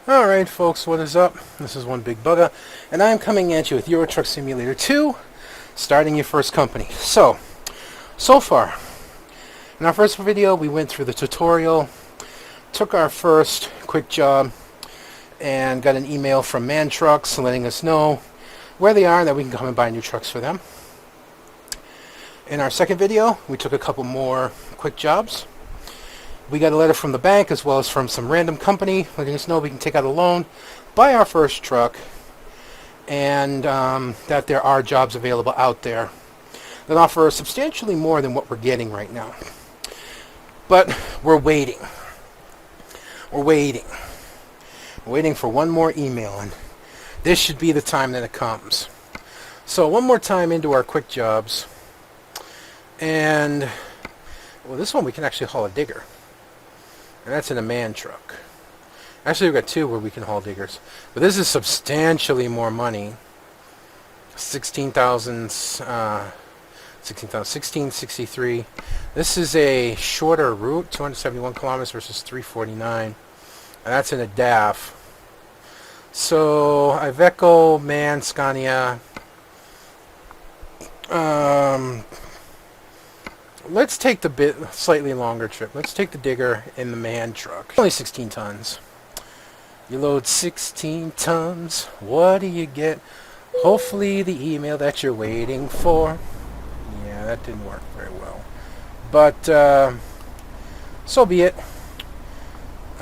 Alright folks, what is up? This is One Big Bugger, and I'm coming at you with Euro Truck Simulator 2, starting your first company. So far, in our first video we went through the tutorial, took our first quick job, and got an email from Man Trucks letting us know where they are and that we can come and buy new trucks for them. In our second video, we took a couple more quick jobs. We got a letter from the bank as well as from some random company letting us know we can take out a loan, buy our first truck, and that there are jobs available out there that offer substantially more than what we're getting right now. But we're waiting. We're waiting. We're waiting for one more email, and this should be the time that it comes. So one more time into our quick jobs. And, well, this one we can actually haul a digger. And that's in a man truck. Actually, we've got two where we can haul diggers. But this is substantially more money. 1663. This is a shorter route, 271 kilometers versus 349. And that's in a DAF. So, Iveco, MAN, Scania. Let's take the slightly longer trip. Let's take the digger in the man truck. Only 16 tons. You load 16 tons. What do you get? Hopefully the email that you're waiting for. Yeah, that didn't work very well. But, so be it.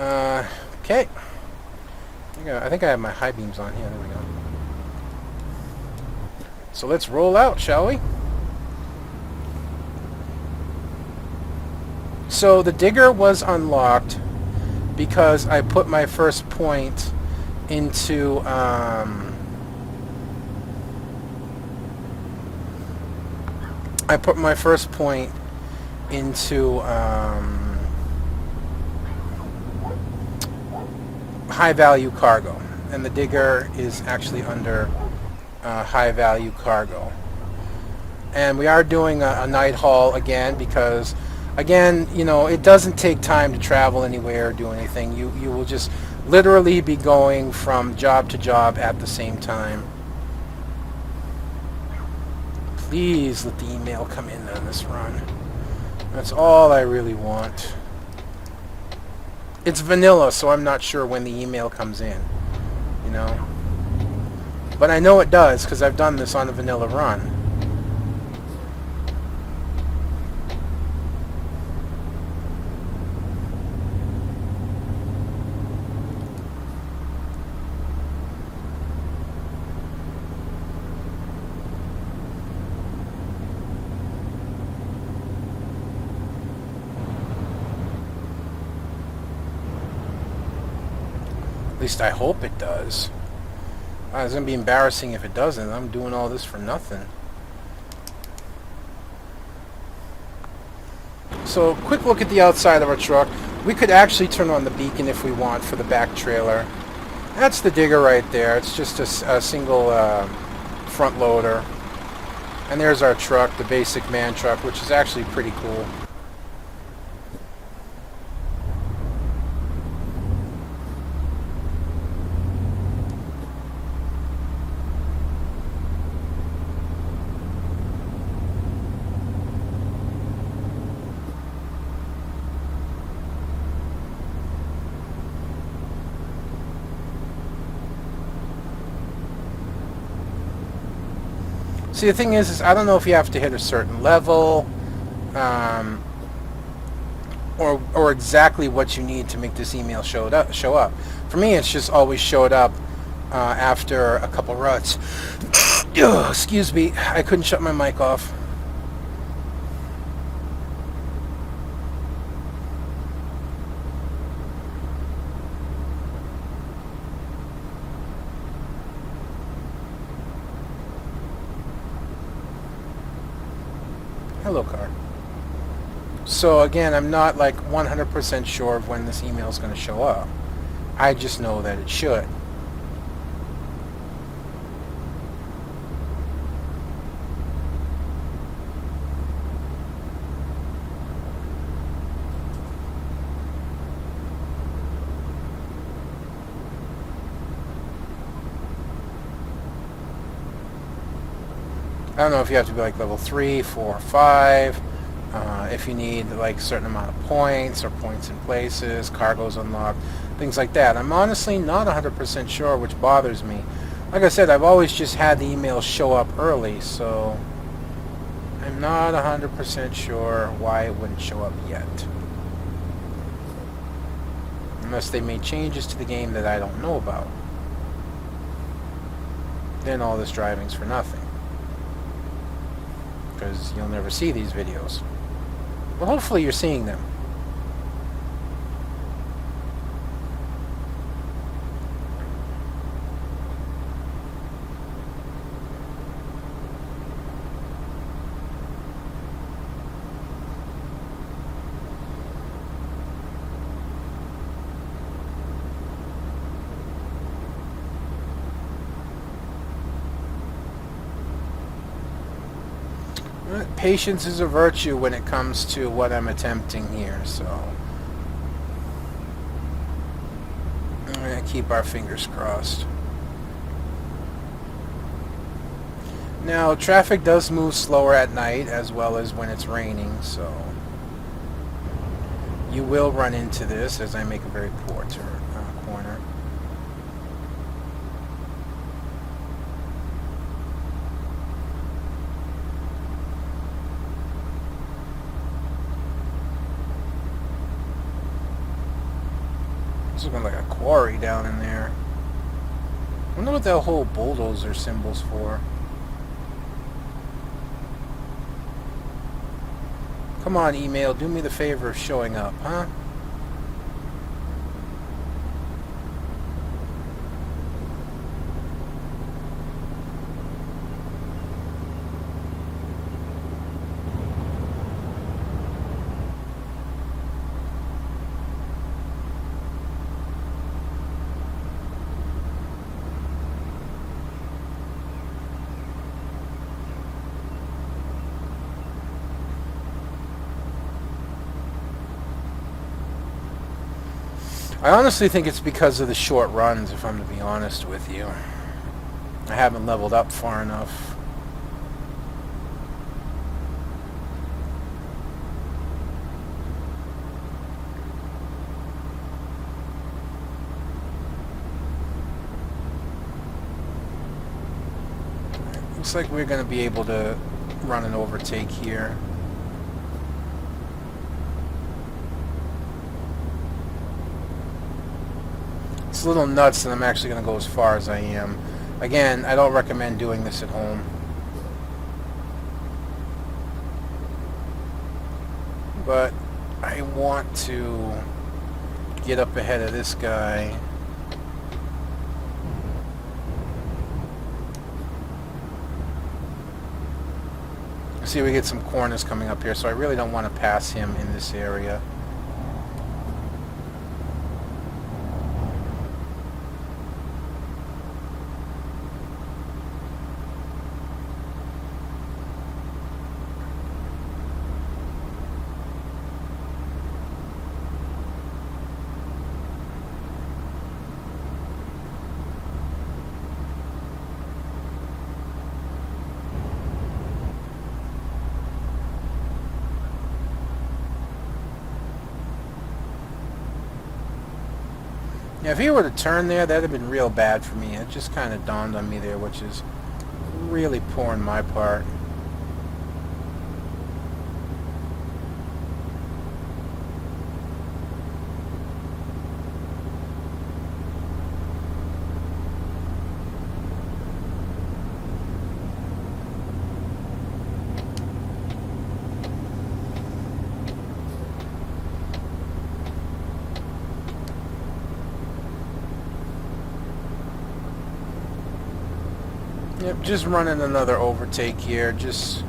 Okay. I think I have my high beams on here. There we go. So let's roll out, shall we? So the digger was unlocked because I put my first point into high value cargo, and the digger is actually under high value cargo. And we are doing a night haul again because, again, you know, it doesn't take time to travel anywhere or do anything. You will just literally be going from job to job at the same time. Please let the email come in on this run. That's all I really want. It's vanilla, so I'm not sure when the email comes in, you know. But I know it does because I've done this on a vanilla run. At least I hope it does. It's going to be embarrassing if it doesn't. I'm doing all this for nothing. So, quick look at the outside of our truck. We could actually turn on the beacon if we want for the back trailer. That's the digger right there. It's just a single front loader. And there's our truck, the basic man truck, which is actually pretty cool. See, the thing is I don't know if you have to hit a certain level, or exactly what you need to make this email show up. For me, it's just always showed up after a couple ruts. Excuse me, I couldn't shut my mic off. Hello, car. So again, I'm not like 100% sure of when this email is going to show up. I just know that it should. I don't know if you have to be like level 3, 4, 5. If you need like a certain amount of points or points in places, cargoes unlocked, things like that. I'm honestly not 100% sure, which bothers me. Like I said, I've always just had the emails show up early, so I'm not 100% sure why it wouldn't show up yet. Unless they made changes to the game that I don't know about. Then all this driving's for nothing. Because you'll never see these videos. But hopefully you're seeing them. Patience is a virtue when it comes to what I'm attempting here, so I'm going to keep our fingers crossed. Now, traffic does move slower at night as well as when it's raining, so you will run into this as I make a very poor corner. This is looking like a quarry down in there. I wonder what that whole bulldozer symbol's for. Come on, email, do me the favor of showing up, huh? I honestly think it's because of the short runs, if I'm to be honest with you. I haven't leveled up far enough. Looks like we're going to be able to run an overtake here. It's a little nuts that I'm actually going to go as far as I am. Again, I don't recommend doing this at home. But I want to get up ahead of this guy. See, we get some corners coming up here, so I really don't want to pass him in this area. Yeah, if he were to turn there, that'd have been real bad for me. It just kind of dawned on me there, which is really poor on my part. Yep, just running another overtake here, just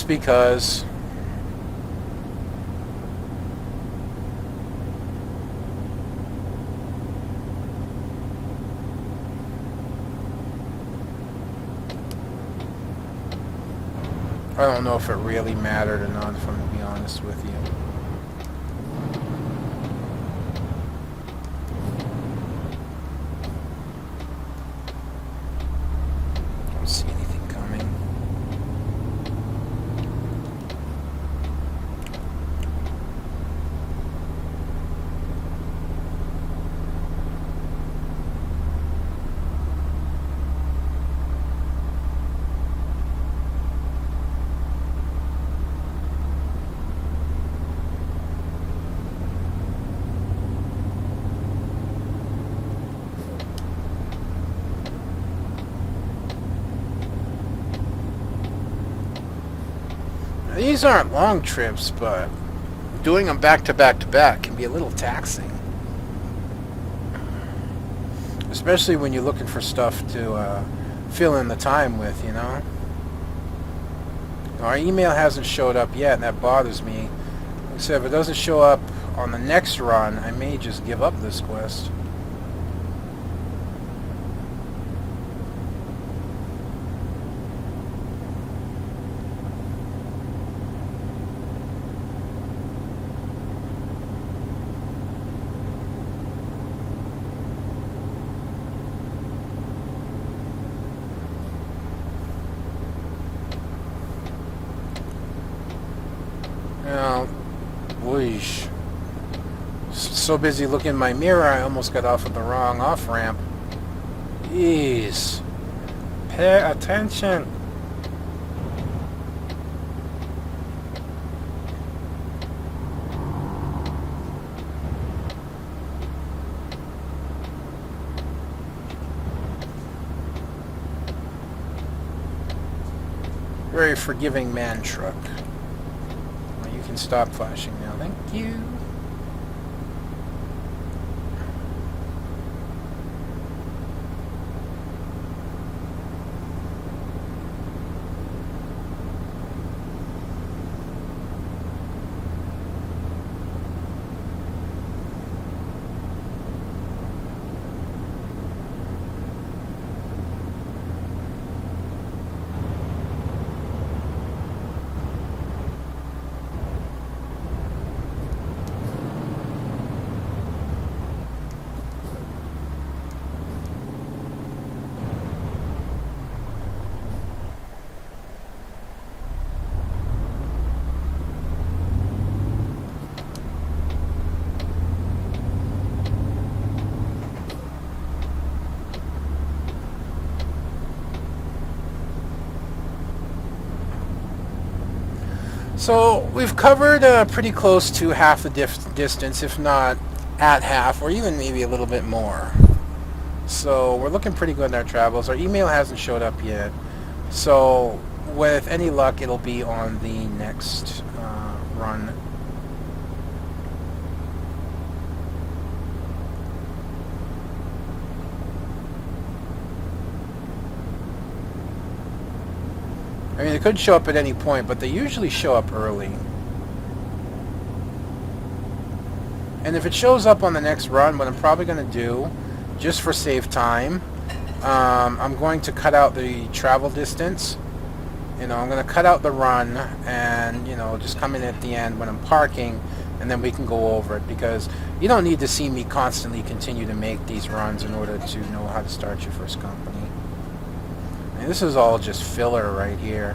because. I don't know if it really mattered or not, if I'm going to be honest with you. See anything coming. these aren't long trips, but doing them back to back to back can be a little taxing. Especially when you're looking for stuff to fill in the time with, you know. Our email hasn't showed up yet, and that bothers me. Like I said, if it doesn't show up on the next run, I may just give up this quest. Now, whoosh. So busy looking in my mirror, I almost got off of the wrong off-ramp. Jeez. Pay attention. Very forgiving man truck. Well, you can stop flashing now. Thank you. So we've covered pretty close to half the distance, if not at half, or even maybe a little bit more. So we're looking pretty good in our travels. Our email hasn't showed up yet. So with any luck, it'll be on the next run. I mean, it could show up at any point, but they usually show up early. And if it shows up on the next run, what I'm probably going to do, just for save time, I'm going to cut out the travel distance. You know, I'm going to cut out the run and, you know, just come in at the end when I'm parking, and then we can go over it, because you don't need to see me constantly continue to make these runs in order to know how to start your first company. This is all just filler right here.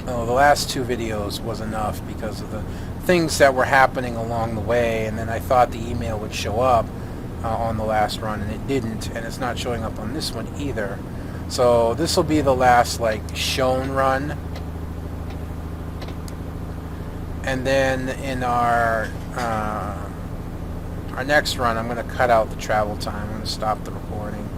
Oh, the last two videos was enough because of the things that were happening along the way, and then I thought the email would show up on the last run, and it didn't, and it's not showing up on this one either. So this will be the last, like, shown run. And then in our next run, I'm going to cut out the travel time. I'm going to stop the recording.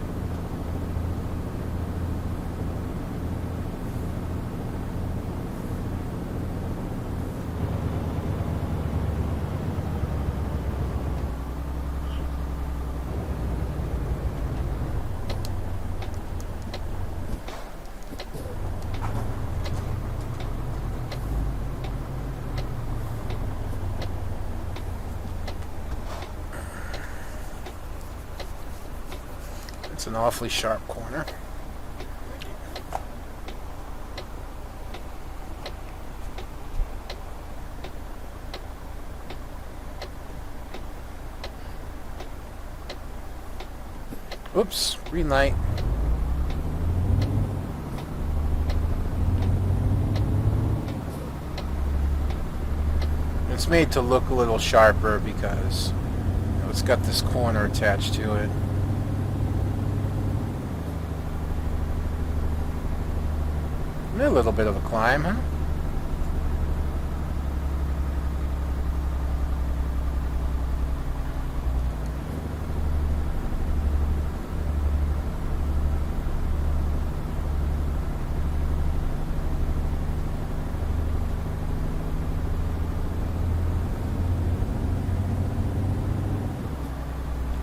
It's an awfully sharp corner. Oops, green light. It's made to look a little sharper because, you know, it's got this corner attached to it. A little bit of a climb, huh?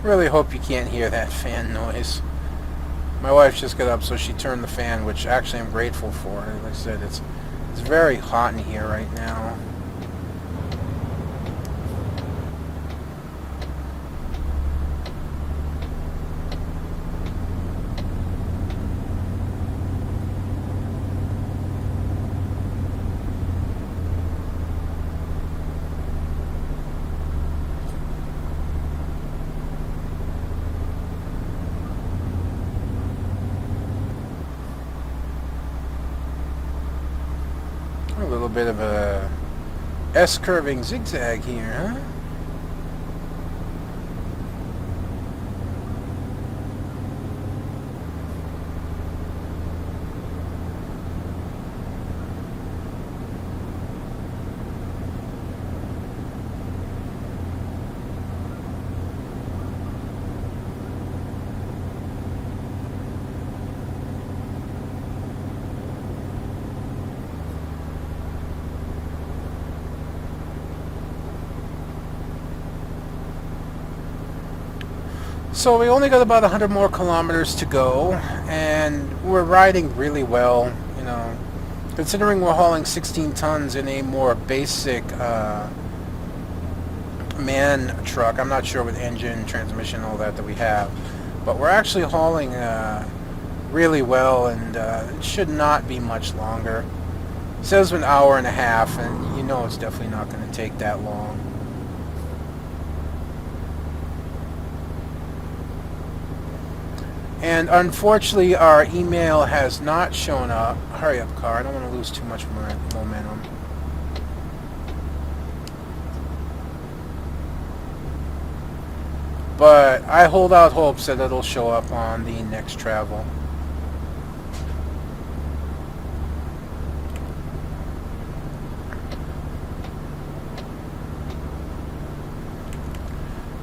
Really hope you can't hear that fan noise. My wife just got up, so she turned the fan, which actually I'm grateful for. Like I said, it's very hot in here right now. A little bit of a S-curving zigzag here, huh? So we only got about 100 more kilometers to go, and we're riding really well, you know, considering we're hauling 16 tons in a more basic man truck. I'm not sure with engine, transmission, all that we have, but we're actually hauling really well, and it should not be much longer. It says an hour and a half, and you know it's definitely not going to take that long. And unfortunately, our email has not shown up. Hurry up, car. I don't want to lose too much momentum. But I hold out hopes that it'll show up on the next travel.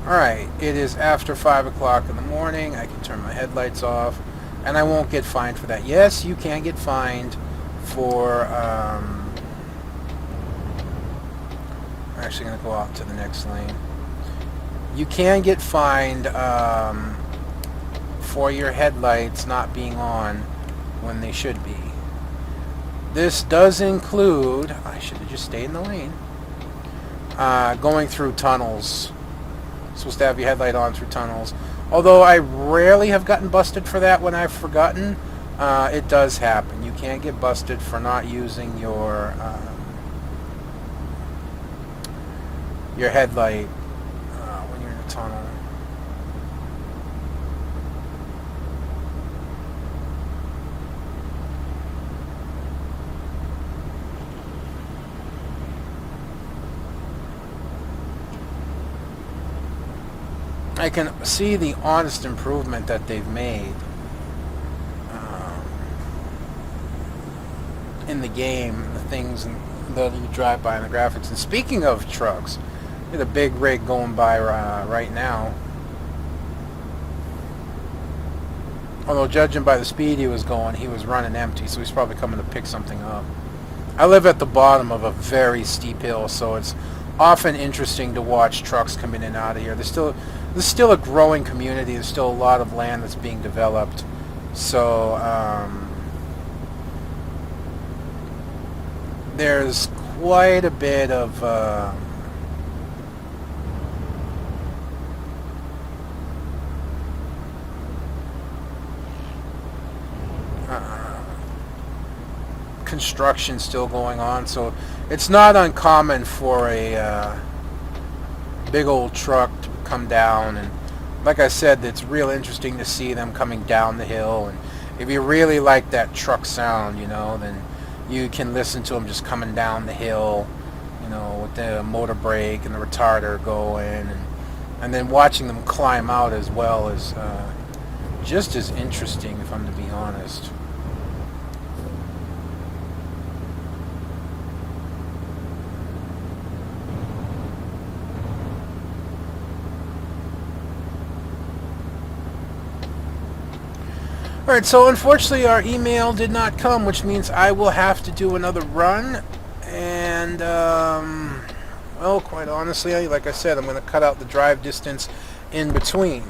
Alright, it is after 5 o'clock in the morning. I can turn my headlights off, and I won't get fined for that. Yes, you can get fined for, I'm actually going to go out to the next lane. You can get fined for your headlights not being on when they should be. This does include, I should have just stayed in the lane, going through tunnels. Supposed to have your headlight on through tunnels. Although I rarely have gotten busted for that when I've forgotten, it does happen. You can get busted for not using your headlight when you're in a tunnel. I can see the honest improvement that they've made in the game, the things that you drive by in the graphics. And speaking of trucks, there's a big rig going by right now. Although judging by the speed he was going, he was running empty, so he's probably coming to pick something up. I live at the bottom of a very steep hill, so it's often interesting to watch trucks come in and out of here. There's still a growing community. There's still a lot of land that's being developed. So there's quite a bit of construction still going on. So it's not uncommon for a big old truck to come down, and like I said, it's real interesting to see them coming down the hill. And if you really like that truck sound, you know, then you can listen to them just coming down the hill, you know, with the motor brake and the retarder going, and then watching them climb out as well is just as interesting, if I'm to be honest. Alright, so unfortunately our email did not come, which means I will have to do another run. And, well, quite honestly, like I said, I'm going to cut out the drive distance in between.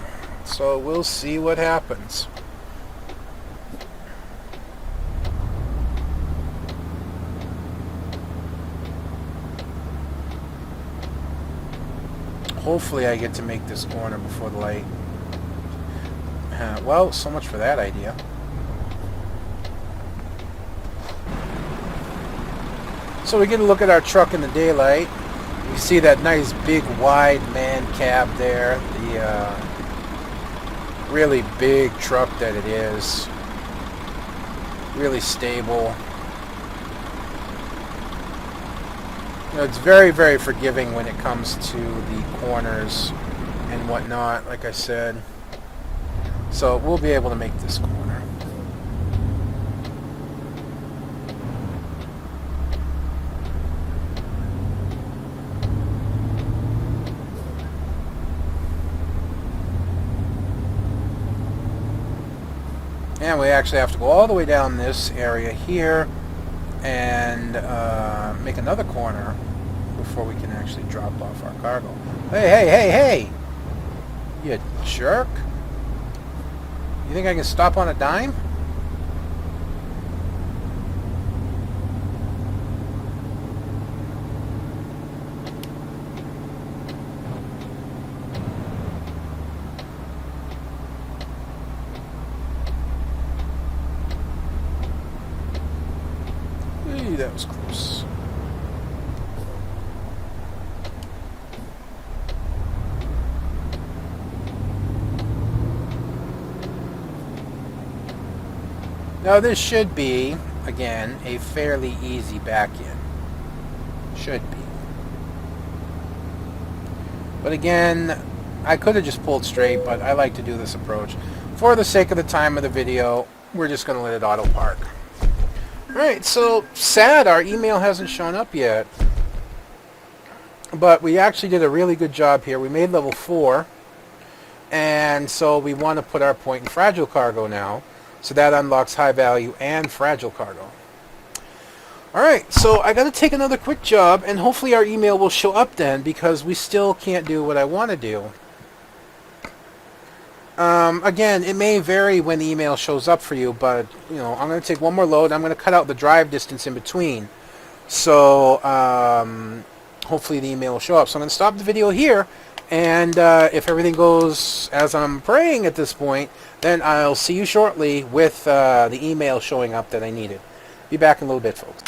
So we'll see what happens. Hopefully I get to make this corner before the light. Well, so much for that idea. So we get a look at our truck in the daylight. We see that nice big wide man cab there. The really big truck that it is. Really stable. You know, it's very, very forgiving when it comes to the corners and whatnot, like I said. So we'll be able to make this corner. And we actually have to go all the way down this area here and make another corner before we can actually drop off our cargo. Hey, hey, hey, hey! You jerk! You think I can stop on a dime? Hey, that was close. Now this should be, again, a fairly easy back-in. Should be. But again, I could have just pulled straight, but I like to do this approach. For the sake of the time of the video, we're just going to let it auto park. Alright, so sad our email hasn't shown up yet. But we actually did a really good job here. We made level 4. And so we want to put our point in fragile cargo now. So that unlocks high value and fragile cargo. Alright, so I got to take another quick job, and hopefully our email will show up then, because we still can't do what I want to do. Again, it may vary when the email shows up for you, but you know, I'm going to take one more load. I'm going to cut out the drive distance in between. So hopefully the email will show up. So I'm going to stop the video here, and if everything goes as I'm praying at this point, then I'll see you shortly with the email showing up that I needed. Be back in a little bit, folks.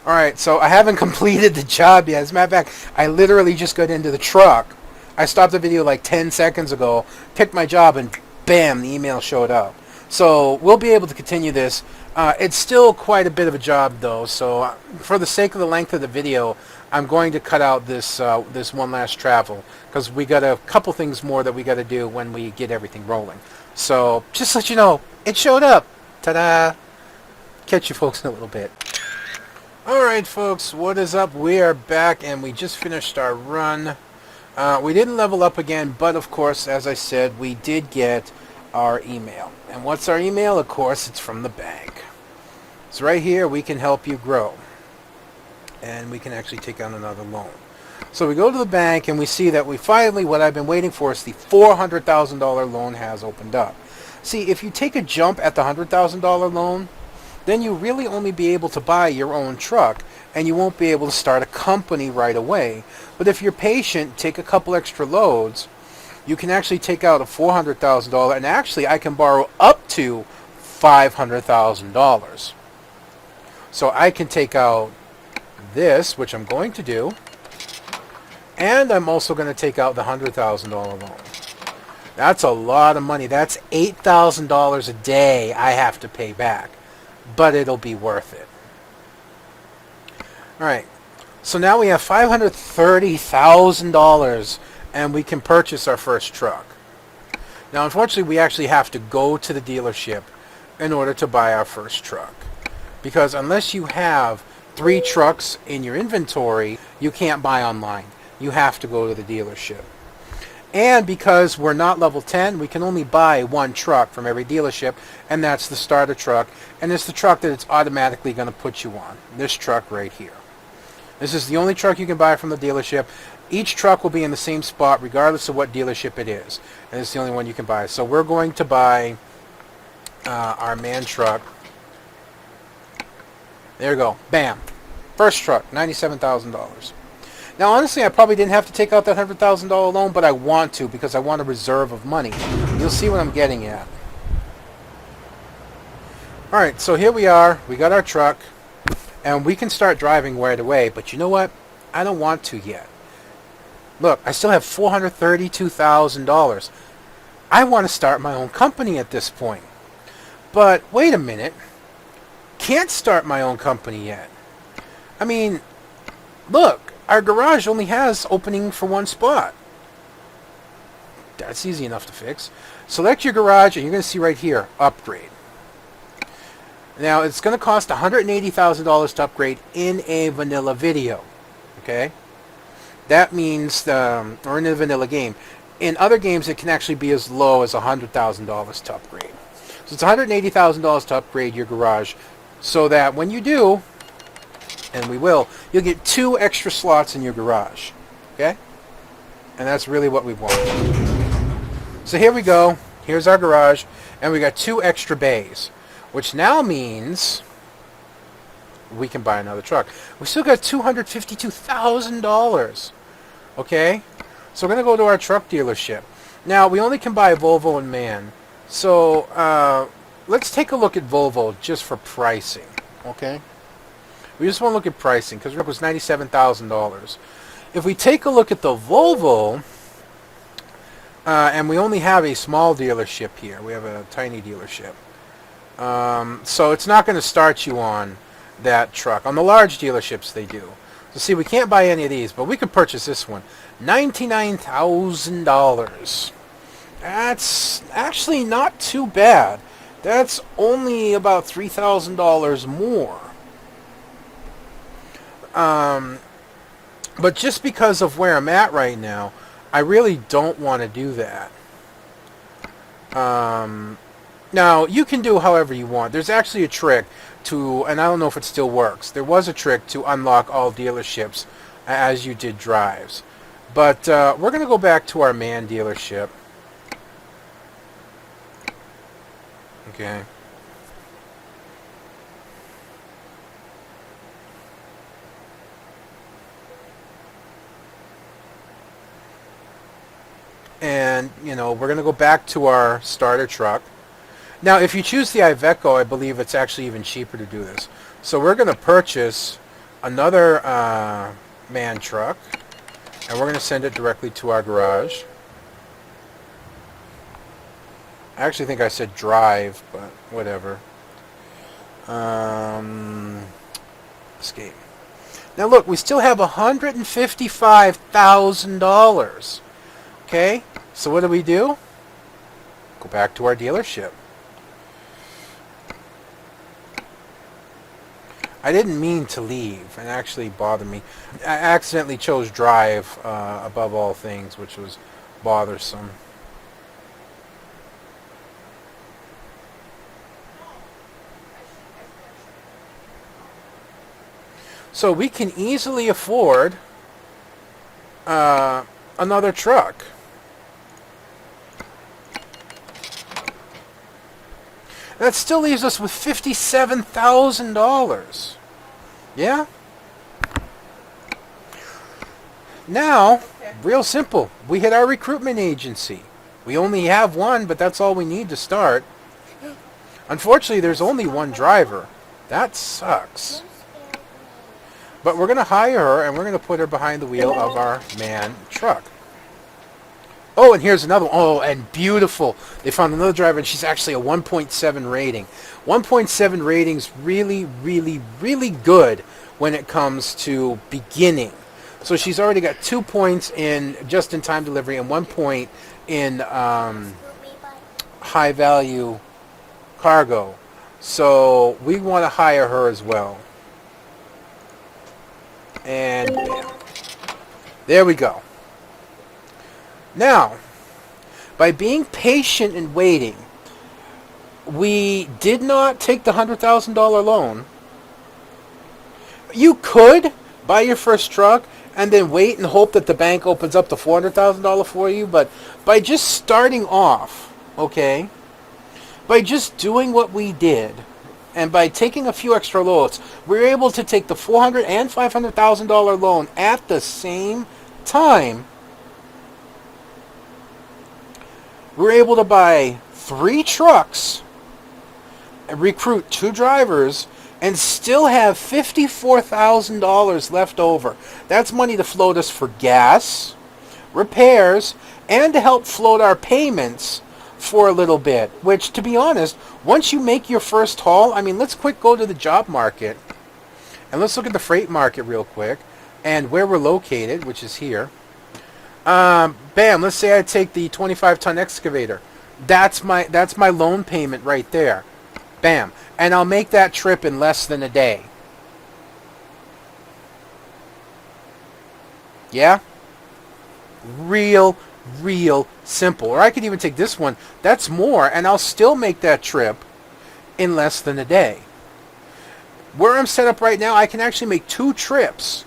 Alright, so I haven't completed the job yet. As a matter of fact, I literally just got into the truck. I stopped the video like 10 seconds ago, picked my job, and bam, the email showed up. So we'll be able to continue this. It's still quite a bit of a job, though, so for the sake of the length of the video, I'm going to cut out this this one last travel, because we got a couple things more that we got to do when we get everything rolling. So just to let you know, it showed up. Ta-da! Catch you folks in a little bit. Alright, folks, what is up? We are back, and we just finished our run. We didn't level up again, but of course, as I said, we did get our email. And what's our email? Of course, it's from the bank. It's right here. We can help you grow. And we can actually take out another loan. So we go to the bank, and we see that we finally, what I've been waiting for, is the $400,000 loan has opened up. See, if you take a jump at the $100,000 loan, then you really only be able to buy your own truck, and you won't be able to start a company right away. But if you're patient, take a couple extra loads, you can actually take out a $400,000, and actually I can borrow up to $500,000. So I can take out this, which I'm going to do, and I'm also going to take out the $100,000 loan. That's a lot of money. That's $8,000 a day I have to pay back. But it'll be worth it. Alright, so now we have $530,000 and we can purchase our first truck. Now unfortunately we actually have to go to the dealership in order to buy our first truck. Because unless you have 3 trucks in your inventory, you can't buy online. You have to go to the dealership. And because we're not level 10, we can only buy 1 truck from every dealership, and that's the starter truck, and it's the truck that it's automatically going to put you on. This truck right here. This is the only truck you can buy from the dealership, Each truck will be in the same spot regardless of what dealership it is. And it's the only one you can buy. So we're going to buy our MAN truck. There you go. Bam. First truck, $97,000. Now, honestly, I probably didn't have to take out that $100,000 loan, but I want to because I want a reserve of money. You'll see what I'm getting at. All right, so here we are. We got our truck, and we can start driving right away. But you know what? I don't want to yet. Look, I still have $432,000. I want to start my own company at this point. But wait a minute. Can't start my own company yet. I mean, look, our garage only has opening for one spot. That's easy enough to fix. Select your garage, and you're going to see right here, upgrade. Now, it's going to cost $180,000 to upgrade in a vanilla video. Okay? That means, or in a vanilla game. In other games, it can actually be as low as $100,000 to upgrade. So it's $180,000 to upgrade your garage, so that when you do, and we will, you'll get 2 extra slots in your garage. Okay? And that's really what we want. So here we go. Here's our garage, and we got 2 extra bays, which now means we can buy another truck. We still got $252,000. Okay? So we're going to go to our truck dealership. Now, we only can buy Volvo and MAN. So, let's take a look at Volvo just for pricing. Okay? We just want to look at pricing because it was $97,000. If we take a look at the Volvo, and we only have a small dealership here. We have a tiny dealership. So it's not going to start you on that truck. On the large dealerships, they do. So see, we can't buy any of these, but we could purchase this one. $99,000. That's actually not too bad. That's only about $3,000 more. But just because of where I'm at right now, I really don't want to do that. Now, you can do however you want. There's actually a trick to, and I don't know if it still works, there was a trick to unlock all dealerships as you did drives. But we're going to go back to our MAN dealership. Okay. And, you know, we're going to go back to our starter truck. Now, if you choose the Iveco, I believe it's actually even cheaper to do this. So we're going to purchase another MAN truck, and we're going to send it directly to our garage. I actually think I said drive, but whatever. Escape. Now look, we still have $155,000. Okay, so what do? Go back to our dealership. I didn't mean to leave. It actually bothered me. I accidentally chose drive above all things, which was bothersome. So we can easily afford another truck. That still leaves us with $57,000. Yeah? Now, real simple. We hit our recruitment agency. We only have one, but that's all we need to start. Unfortunately, there's only one driver. That sucks. But we're going to hire her, and we're going to put her behind the wheel of our MAN truck. Oh, and here's another one. Oh, and beautiful. They found another driver, and she's actually a 1.7 rating. 1.7 rating's really, really, really good when it comes to beginning. So she's already got 2 points in just-in-time delivery and 1 point in high-value cargo. So we want to hire her as well. And bam. There we go. Now, by being patient and waiting, we did not take the $100,000 loan. You could buy your first truck and then wait and hope that the bank opens up the $400,000 for you. But by just starting off, okay, by just doing what we did, and by taking a few extra loans, we were able to take the $400,000 and $500,000 loan at the same time. We were able to buy 3 trucks, and recruit 2 drivers, and still have $54,000 left over. That's money to float us for gas, repairs, and to help float our payments for a little bit. Which, to be honest, once you make your first haul, I mean, let's quick go to the job market, and let's look at the freight market real quick, and where we're located, which is here. Bam, let's say I take the 25-ton excavator. That's my loan payment right there. Bam. And I'll make that trip in less than a day. Yeah? Real simple. Or I could even take this one. That's more, and I'll still make that trip in less than a day. Where I'm set up right now, I can actually make 2 trips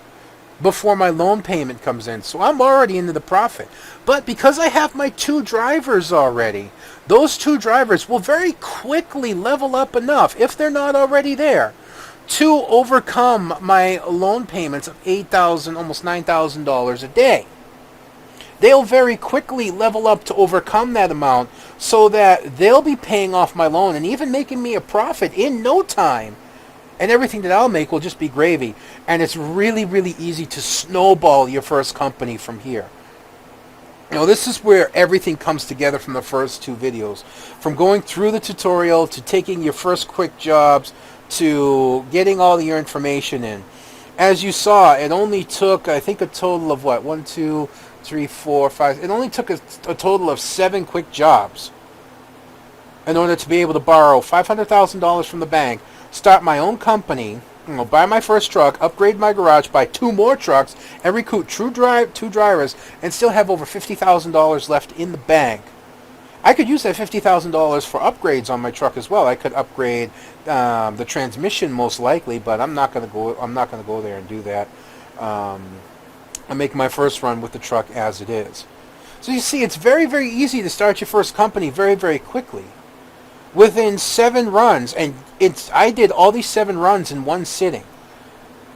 before my loan payment comes in. So I'm already into the profit. But because I have my 2 drivers already, those 2 drivers will very quickly level up enough, if they're not already there, to overcome my loan payments of $8,000, almost $9,000 a day. They'll very quickly level up to overcome that amount, so that they'll be paying off my loan and even making me a profit in no time. And everything that I'll make will just be gravy. And it's really easy to snowball your first company from here. You know, this is where everything comes together from the first 2 videos. From going through the tutorial, to taking your first quick jobs, to getting all your information in. As you saw, it only took, I think, a total of what? 1, 2, 3, 4, 5. It only took a total of 7 quick jobs in order to be able to borrow $500,000 from the bank, start my own company, buy my first truck, upgrade my garage, buy 2 more trucks, and recruit 2 drivers, and still have over $50,000 left in the bank. I could use that $50,000 for upgrades on my truck as well. I could upgrade the transmission most likely, but I'm not going to go there and do that. I make my first run with the truck as it is. So you see, it's very easy to start your first company very quickly. Within 7 runs, and I did all these 7 runs in one sitting.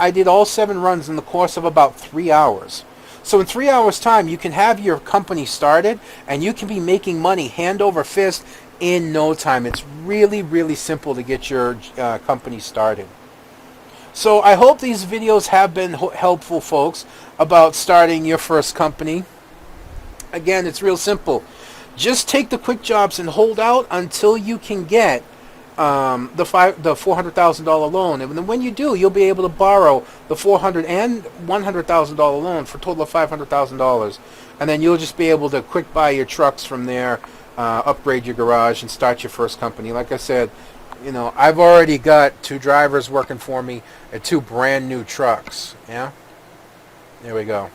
I did all 7 runs in the course of about 3 hours. So in 3 hours time, you can have your company started, and you can be making money hand over fist in no time. It's really simple to get your company started. So I hope these videos have been helpful, folks, about starting your first company. Again, it's real simple. Just take the quick jobs and hold out until you can get the $400,000 loan, and then when you do, you'll be able to borrow the $400,000 and $100,000 loan for a total of $500,000, and then you'll just be able to quick buy your trucks from there, upgrade your garage, and start your first company. Like I said, you know, I've already got 2 drivers working for me and 2 brand new trucks. Yeah, there we go.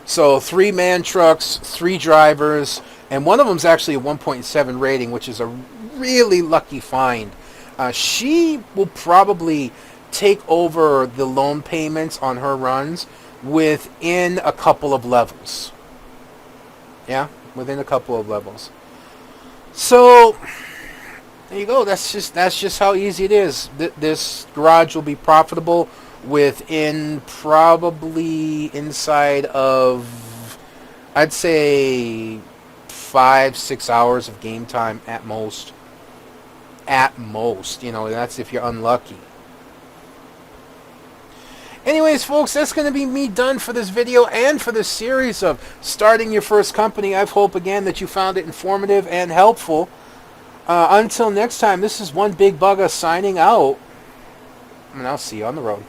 So 3 man trucks, 3 drivers, and one of them's actually a 1.7 rating, which is a really lucky find. She will probably take over the loan payments on her runs within a couple of levels. Yeah, within a couple of levels. So there you go. That's just how easy it is. This garage will be profitable within probably inside of, I'd say, 5-6 hours of game time at most. At most, you know, that's if you're unlucky. Anyways, folks, that's going to be me done for this video and for this series of starting your first company. I hope again that you found it informative and helpful. Until next time, this is One Big Bugger signing out, and I'll see you on the road.